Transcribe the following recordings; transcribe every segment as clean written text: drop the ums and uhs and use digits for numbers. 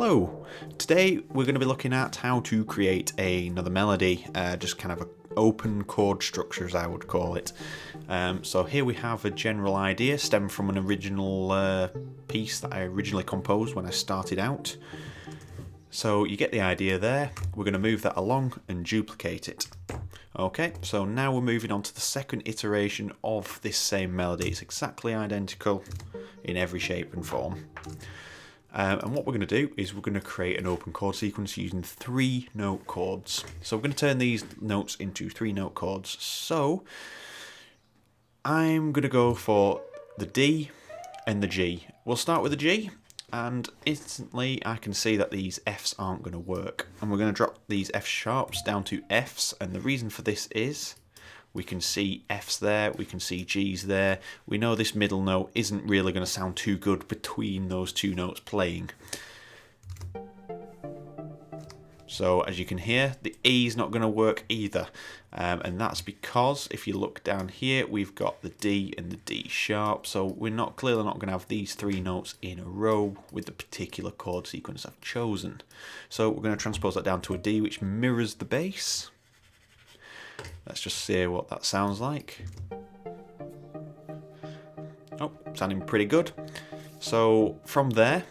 Hello! Today we're going to be looking at how to create another melody, just kind of an open chord structure as I would call it. So here we have a general idea stemmed from an original piece that I originally composed when I started out. So you get the idea there. We're going to move that along and duplicate it. Okay, so now we're moving on to the second iteration of this same melody. It's exactly identical in every shape and form. And what we're going to do is we're going to create an open chord sequence using 3-note chords. So we're going to turn these notes into 3-note chords. So I'm going to go for the D and the G. We'll start with the G, and instantly I can see that these Fs aren't going to work. And we're going to drop these F sharps down to Fs, and the reason for this is we can see Fs there, we can see Gs there. We know this middle note isn't really going to sound too good between those two notes playing. So as you can hear, the E is not going to work either. And that's because if you look down here, we've got the D and the D sharp. So we're clearly not going to have these 3 notes in a row with the particular chord sequence I've chosen. So we're going to transpose that down to a D, which mirrors the bass. Let's just see what that sounds like. Oh, sounding pretty good. So from there,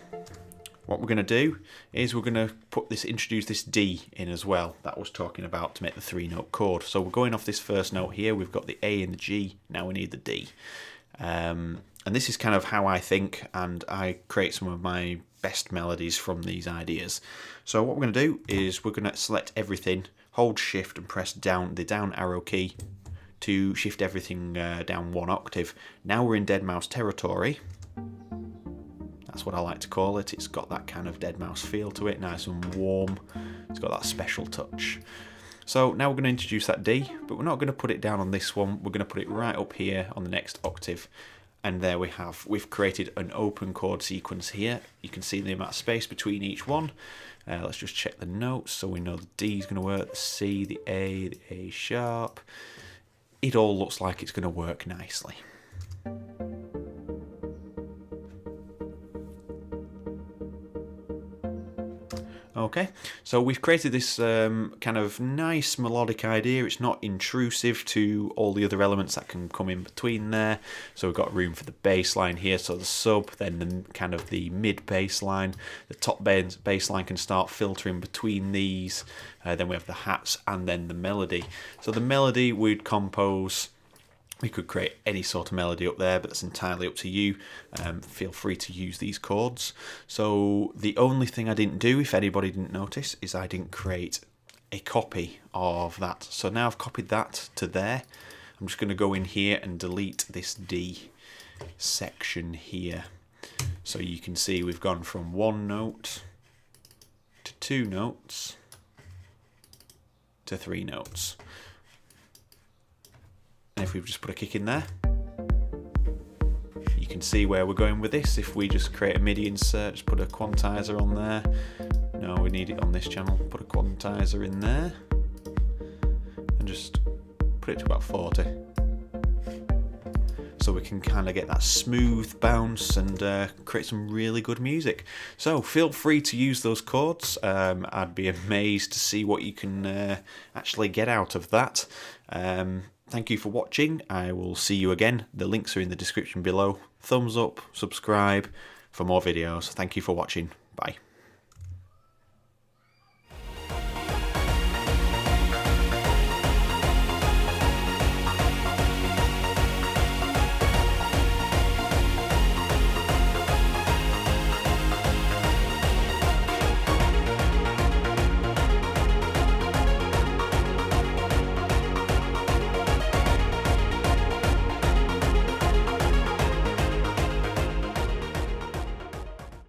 what we're going to do is we're going to introduce this D in as well that I was talking about to make the 3-note chord. So we're going off this first note here. We've got the A and the G. Now we need the D. And this is kind of how I think, and I create some of my best melodies from these ideas. So what we're going to do is we're going to select everything, hold shift and press down the down arrow key to shift everything down 1 octave. Now we're in dead mouse territory. That's what I like to call it. It's got that kind of dead mouse feel to it, nice and warm. It's got that special touch. So now we're going to introduce that D, but we're not going to put it down on this one. We're going to put it right up here on the next octave. And there we've created an open chord sequence here. You can see the amount of space between each one. Let's just check the notes so we know the D is going to work, the C, the A sharp. It all looks like it's going to work nicely. Okay, so we've created this kind of nice melodic idea. It's not intrusive to all the other elements that can come in between there. So we've got room for the bass line here, so the sub, then the kind of the mid bass line. The top bass line can start filtering between these. Then we have the hats and then the melody. So the melody we'd compose. We could create any sort of melody up there, but that's entirely up to you. Feel free to use these chords. So the only thing I didn't do, if anybody didn't notice, is I didn't create a copy of that. So now I've copied that to there. I'm just going to go in here and delete this D section here. So you can see we've gone from 1 note to 2 notes to 3 notes. And if we just put a kick in there, you can see where we're going with this. If we just create a MIDI insert, just put a quantizer on there. No, we need it on this channel. Put a quantizer in there and just put it to about 40. So we can kind of get that smooth bounce and create some really good music. So feel free to use those chords. I'd be amazed to see what you can actually get out of that. Thank you for watching. I will see you again. The links are in the description below. Thumbs up, subscribe for more videos. Thank you for watching. Bye.